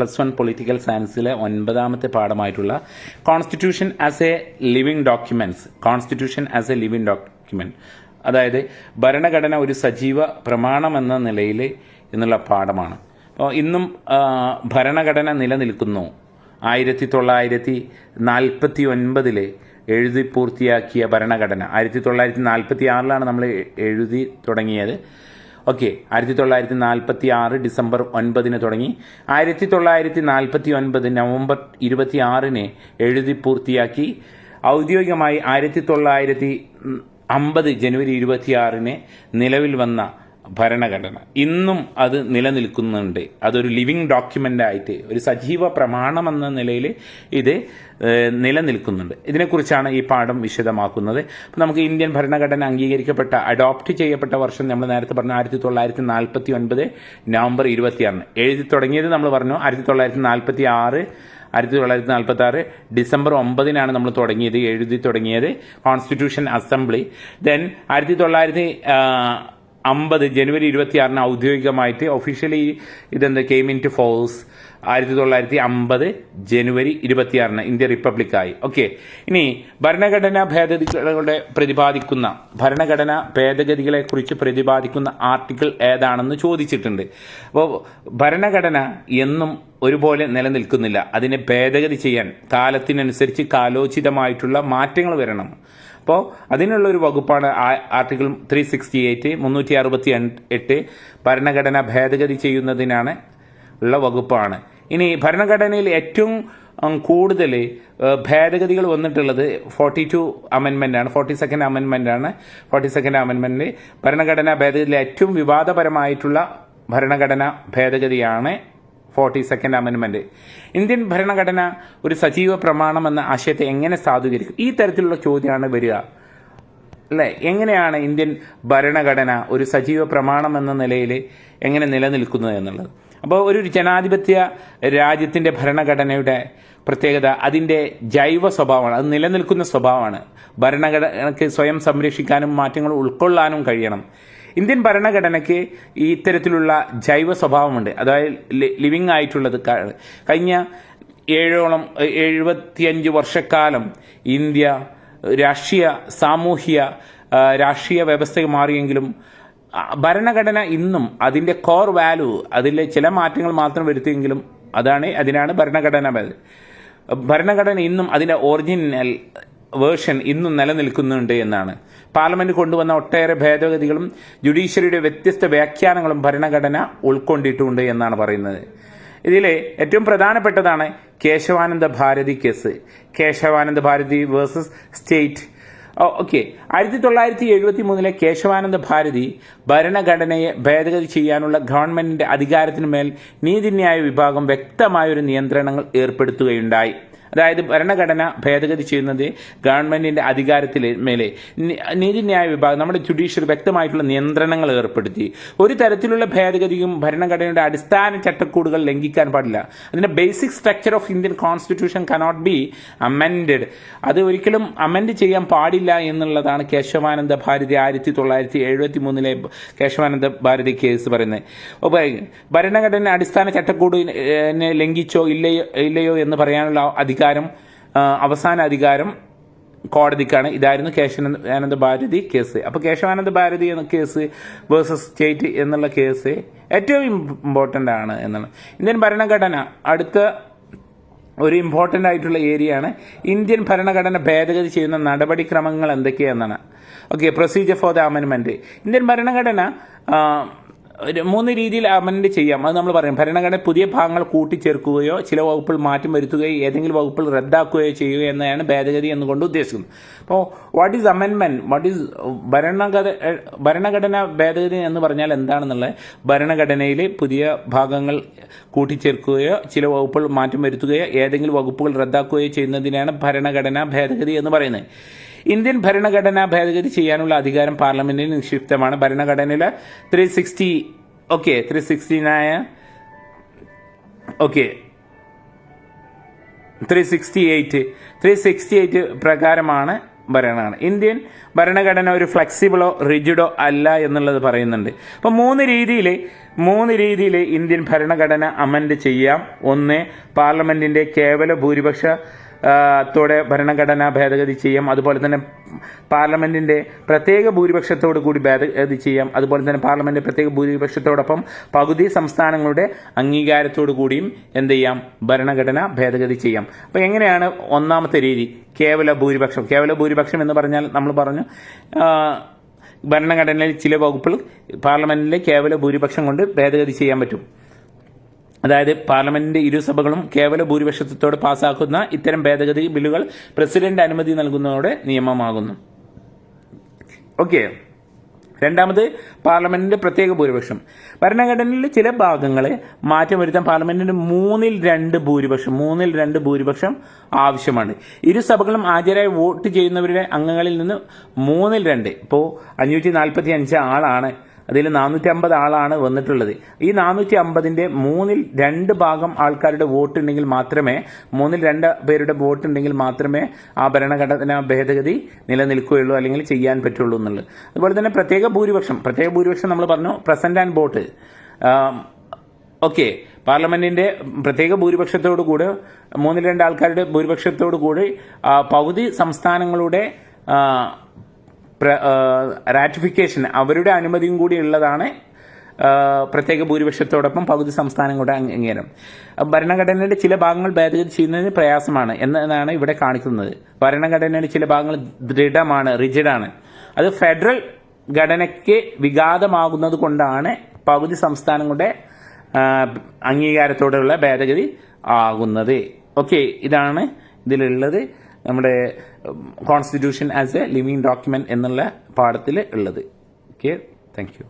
+1 political സയൻസിലെ 9ാമത്തെ പാഠമായിട്ടുള്ള constitution as a living document, അതായത് ഭരണഘടന ഒരു സജീവ പ്രമാണം എന്ന നിലയിൽ എന്നുള്ള പാഠമാണ്. അപ്പോൾ ഇന്നും ഭരണഘടന നിലനിൽക്കുന്നു. 1949 എഴുതി പൂർത്തിയാക്കിയ ഭരണഘടന 1946 നമ്മൾ എഴുതി തുടങ്ങിയത്. 1946 ഡിസംബർ 9 തുടങ്ങി 1949 നവംബർ 26 എഴുതി പൂർത്തിയാക്കി. ഔദ്യോഗികമായി 1950 ജനുവരി 26 നിലവിൽ വന്ന ഭരണഘടന ഇന്നും അത് നിലനിൽക്കുന്നുണ്ട്. അതൊരു ലിവിങ് ഡോക്യുമെൻ്റ് ആയിട്ട് ഒരു സജീവ പ്രമാണം എന്ന നിലയിൽ ഇത് നിലനിൽക്കുന്നുണ്ട്. ഇതിനെക്കുറിച്ചാണ് ഈ പാഠം വിശദമാക്കുന്നത്. അപ്പോൾ നമുക്ക് ഇന്ത്യൻ ഭരണഘടന അഡോപ്റ്റ് ചെയ്യപ്പെട്ട വർഷം നമ്മൾ നേരത്തെ പറഞ്ഞു 1949 നവംബർ 26 എഴുതി തുടങ്ങിയത് നമ്മൾ പറഞ്ഞു. 1946 ഡിസംബർ 9 നമ്മൾ എഴുതി തുടങ്ങിയത് കോൺസ്റ്റിറ്റ്യൂഷൻ അസംബ്ലി. ദെൻ 1950 ജനുവരി 26 ഔദ്യോഗികമായിട്ട് officially came into force 1950 ജനുവരി 26 ഇന്ത്യ റിപ്പബ്ലിക്കായി. ഇനി ഭരണഘടനാ ഭേദഗതികളെ കുറിച്ച് പ്രതിപാദിക്കുന്ന ആർട്ടിക്കിൾ ഏതാണെന്ന് ചോദിച്ചിട്ടുണ്ട്. അപ്പോൾ ഭരണഘടന എന്നും ഒരുപോലെ നിലനിൽക്കുന്നില്ല. അതിനെ ഭേദഗതി ചെയ്യാൻ കാലത്തിനനുസരിച്ച് കാലോചിതമായിട്ടുള്ള മാറ്റങ്ങൾ വരണം. അപ്പോൾ അതിനുള്ളൊരു വകുപ്പാണ് ആർട്ടിക്കിൾ 368 ഭരണഘടന ഭേദഗതി ചെയ്യുന്നതിനാണ് ഉള്ള വകുപ്പാണ്. ഇനി ഭരണഘടനയിൽ ഏറ്റവും കൂടുതൽ ഭേദഗതികൾ വന്നിട്ടുള്ളത് 42 അമെൻമെൻ്റാണ്, 42nd അമെൻമെൻ്റാണ്. 42nd അമെൻമെൻറ്റ് ഭരണഘടനാ ഭേദഗതിയിലെ ഏറ്റവും വിവാദപരമായിട്ടുള്ള ഭരണഘടനാ ഭേദഗതിയാണ് 42nd അമെൻമെൻറ്റ്. ഇന്ത്യൻ ഭരണഘടന ഒരു സജീവ പ്രമാണം എന്ന ആശയത്തെ എങ്ങനെ സാധൂകരിക്കും? ഈ തരത്തിലുള്ള ചോദ്യമാണ് വരിക അല്ലേ? എങ്ങനെയാണ് ഇന്ത്യൻ ഭരണഘടന ഒരു സജീവ പ്രമാണം എന്ന നിലയിൽ എങ്ങനെ നിലനിൽക്കുന്നത് എന്നുള്ളത്. അപ്പോൾ ഒരു ജനാധിപത്യ രാജ്യത്തിൻ്റെ ഭരണഘടനയുടെ പ്രത്യേകത അതിൻ്റെ ജൈവ സ്വഭാവമാണ്, അത് നിലനിൽക്കുന്ന സ്വഭാവമാണ്. ഭരണഘടനയ്ക്ക് സ്വയം സംരക്ഷിക്കാനും മാറ്റങ്ങൾ ഉൾക്കൊള്ളാനും കഴിയണം. ഇന്ത്യൻ ഭരണഘടനയ്ക്ക് ഈ ഇത്തരത്തിലുള്ള ജൈവ സ്വഭാവമുണ്ട്, അതായത് ലിവിങ് ആയിട്ടുള്ളത്. കഴിഞ്ഞ 75 വർഷക്കാലം ഇന്ത്യ സാമൂഹ്യ രാഷ്ട്രീയ വ്യവസ്ഥ മാറിയെങ്കിലും ഭരണഘടന ഇന്നും അതിൻ്റെ കോർ വാല്യൂ അതിലെ ചില മാറ്റങ്ങൾ മാത്രം വരുത്തിയെങ്കിലും അതിനാണ് ഭരണഘടന ഇന്നും അതിൻ്റെ ഒറിജിനൽ വേർഷൻ ഇന്നും നിലനിൽക്കുന്നുണ്ട് എന്നാണ്. പാർലമെന്റ് കൊണ്ടുവന്ന ഒട്ടേറെ ഭേദഗതികളും ജുഡീഷ്യറിയുടെ വ്യത്യസ്ത വ്യാഖ്യാനങ്ങളും ഭരണഘടന ഉൾക്കൊണ്ടിട്ടുണ്ട് എന്നാണ് പറയുന്നത്. ഇതിലെ ഏറ്റവും പ്രധാനപ്പെട്ടതാണ് Kesavananda Bharati case. Kesavananda Bharati versus state. 1973 Kesavananda Bharati ഭരണഘടനയെ ഭേദഗതി ചെയ്യാനുള്ള ഗവൺമെന്റിന്റെ അധികാരത്തിനുമേൽ നീതിന്യായ വിഭാഗം വ്യക്തമായൊരു നിയന്ത്രണങ്ങൾ ഏർപ്പെടുത്തുകയുണ്ടായി. അതായത് ഭരണഘടന ഭേദഗതി ചെയ്യുന്നത് ഗവൺമെന്റിന്റെ അധികാരത്തിൽ മേലെ നീതിന്യായ വിഭാഗം നമ്മുടെ ജുഡീഷ്യറി വ്യക്തമായിട്ടുള്ള നിയന്ത്രണങ്ങൾ ഏർപ്പെടുത്തി. ഒരു തരത്തിലുള്ള ഭേദഗതിയും ഭരണഘടനയുടെ അടിസ്ഥാന ചട്ടക്കൂടുകൾ ലംഘിക്കാൻ പാടില്ല. അതിന്റെ basic structure of Indian constitution cannot be amended. അത് ഒരിക്കലും അമെൻഡ് ചെയ്യാൻ പാടില്ല എന്നുള്ളതാണ് കേശവാനന്ദ ഭാരതി 1973 കേശവാനന്ദ ഭാരതി കേസ് പറയുന്നത്. ഭരണഘടന അടിസ്ഥാന ചട്ടക്കൂടിനെ ലംഘിച്ചോ ഇല്ലയോ എന്ന് പറയാനുള്ള അവസാന അധികാരം കോടതിക്കാണ്. ഇതായിരുന്നു കേശവാനന്ദ ഭാരതി കേസ്. അപ്പോൾ കേശവാനന്ദ ഭാരതി എന്ന കേസ് വേഴ്സസ് സ്റ്റേറ്റ് എന്നുള്ള കേസ് ഏറ്റവും ഇമ്പോർട്ടൻ്റ് ആണ് എന്നാണ്. ഇന്ത്യൻ ഭരണഘടന അടുത്ത ഒരു ഇമ്പോർട്ടൻ്റ് ആയിട്ടുള്ള ഏരിയയാണ്. ഇന്ത്യൻ ഭരണഘടന ഭേദഗതി ചെയ്യുന്ന നടപടിക്രമങ്ങൾ എന്തൊക്കെയാണെന്നാണ്. Procedure for the amendment. Indian ഭരണഘടന 3 രീതിയിൽ അമെൻഡ് ചെയ്യാം. അത് നമ്മൾ പറയും. ഭരണഘടന പുതിയ ഭാഗങ്ങൾ കൂട്ടിച്ചേർക്കുകയോ ചില വകുപ്പുകൾ മാറ്റം വരുത്തുകയോ ഏതെങ്കിലും വകുപ്പുകൾ റദ്ദാക്കുകയോ ചെയ്യുക എന്നതാണ് ഭേദഗതി എന്നുകൊണ്ട് ഉദ്ദേശിക്കുന്നത്. അപ്പോൾ വാട്ട് ഈസ് അമെൻമെന്റ്, വാട്ട് ഈസ് ഭരണഘടന ഭേദഗതി എന്ന് പറഞ്ഞാൽ എന്താണെന്നുള്ളത് ഭരണഘടനയിൽ പുതിയ ഭാഗങ്ങൾ കൂട്ടിച്ചേർക്കുകയോ ചില വകുപ്പുകൾ മാറ്റം വരുത്തുകയോ ഏതെങ്കിലും വകുപ്പുകൾ റദ്ദാക്കുകയോ ചെയ്യുന്നതിനാണ് ഭരണഘടനാ ഭേദഗതി എന്ന് പറയുന്നത്. ഇന്ത്യൻ ഭരണഘടന ഭേദഗതി ചെയ്യാനുള്ള അധികാരം പാർലമെന്റിന് നിക്ഷിപ്തമാണ്. ഭരണഘടനയിലെ 368 പ്രകാരമാണ് ഭരണമാണ്. ഇന്ത്യൻ ഭരണഘടന ഒരു ഫ്ലെക്സിബിളോ റിജിഡോ അല്ല എന്നുള്ളത് പറയുന്നുണ്ട്. അപ്പം മൂന്ന് രീതിയിൽ ഇന്ത്യൻ ഭരണഘടന അമെൻഡ് ചെയ്യാം. ഒന്ന്, പാർലമെന്റിന്റെ കേവല ഭൂരിപക്ഷ ത്തോടെ ഭരണഘടന ഭേദഗതി ചെയ്യാം. അതുപോലെ തന്നെ പാർലമെന്റിന്റെ പ്രത്യേക ഭൂരിപക്ഷത്തോടു കൂടി ഭേദഗതി ചെയ്യാം. അതുപോലെ തന്നെ പാർലമെന്റിന്റെ പ്രത്യേക ഭൂരിപക്ഷത്തോടൊപ്പം പകുതി സംസ്ഥാനങ്ങളുടെ അംഗീകാരത്തോടു കൂടിയും എന്ത് ചെയ്യാം, ഭരണഘടന ഭേദഗതി ചെയ്യാം. അപ്പോൾ എങ്ങനെയാണ് ഒന്നാമത്തെ രീതി? കേവല ഭൂരിപക്ഷം എന്ന് പറഞ്ഞാൽ നമ്മൾ പറഞ്ഞു ഭരണഘടനയിൽ ചില വകുപ്പുകൾ പാർലമെന്റിലെ കേവല ഭൂരിപക്ഷം കൊണ്ട് ഭേദഗതി ചെയ്യാൻ പറ്റും. അതായത് പാർലമെന്റിന്റെ ഇരുസഭകളും കേവല ഭൂരിപക്ഷത്തോടെ പാസ്സാക്കുന്ന ഇത്തരം ഭേദഗതി ബില്ലുകൾ പ്രസിഡന്റ് അനുമതി നൽകുന്നതോടെ നിയമമാകുന്നു. ഓക്കെ. രണ്ടാമത്, പാർലമെന്റിന്റെ പ്രത്യേക ഭൂരിപക്ഷം. ഭരണഘടനയിലെ ചില ഭാഗങ്ങളെ മാറ്റം വരുത്താൻ പാർലമെന്റിന്റെ മൂന്നിൽ രണ്ട് ഭൂരിപക്ഷം ആവശ്യമാണ്. ഇരുസഭകളും ഹാജരായി വോട്ട് ചെയ്യുന്നവരുടെ അംഗങ്ങളിൽ നിന്ന് മൂന്നിൽ രണ്ട്, ഇപ്പോൾ 545 ആളാണ്, അതിൽ 450 ആളാണ് വന്നിട്ടുള്ളത്. ഈ 450ന്റെ മൂന്നിൽ 2 ഭാഗം ആൾക്കാരുടെ വോട്ട് ഉണ്ടെങ്കിൽ മാത്രമേ, മൂന്നിൽ 2 പേരുടെ വോട്ട് ഉണ്ടെങ്കിൽ മാത്രമേ ആ ഭരണഘടനാ ഭേദഗതി നിലനിൽക്കുകയുള്ളൂ, അല്ലെങ്കിൽ ചെയ്യാൻ പറ്റുള്ളൂ എന്നുള്ളത്. അതുപോലെ തന്നെ പ്രത്യേക ഭൂരിപക്ഷം നമ്മൾ പറഞ്ഞു പ്രസന്റ് ആൻഡ് വോട്ട്. ഓക്കെ, പാർലമെന്റിന്റെ പ്രത്യേക ഭൂരിപക്ഷത്തോടു കൂടി, മൂന്നിൽ 2 ആൾക്കാരുടെ ഭൂരിപക്ഷത്തോടു കൂടി പകുതി സംസ്ഥാനങ്ങളുടെ റാറ്റിഫിക്കേഷൻ, അവരുടെ അനുമതിയും കൂടി ഉള്ളതാണ് പ്രത്യേക ഭൂരിപക്ഷത്തോടൊപ്പം പകുതി സംസ്ഥാനങ്ങളുടെ അംഗീകാരം. ഭരണഘടനയുടെ ചില ഭാഗങ്ങൾ ഭേദഗതി ചെയ്യുന്നതിന് പ്രയാസമാണ് എന്നാണ് ഇവിടെ കാണിക്കുന്നത്. ഭരണഘടനയുടെ ചില ഭാഗങ്ങൾ ദൃഢമാണ്, റിജിഡാണ്. അത് ഫെഡറൽ ഘടനയ്ക്ക് വിഘാതമാകുന്നത് കൊണ്ടാണ് പകുതി സംസ്ഥാനങ്ങളുടെ അംഗീകാരത്തോടെയുള്ള ഭേദഗതി ആകുന്നത്. ഓക്കെ, ഇതാണ് ഇതിലുള്ളത്. നമ്മുടെ constitution as a living document എന്നുള്ള പാഠത്തിൽ ഉള്ളത്. Okay, thank you.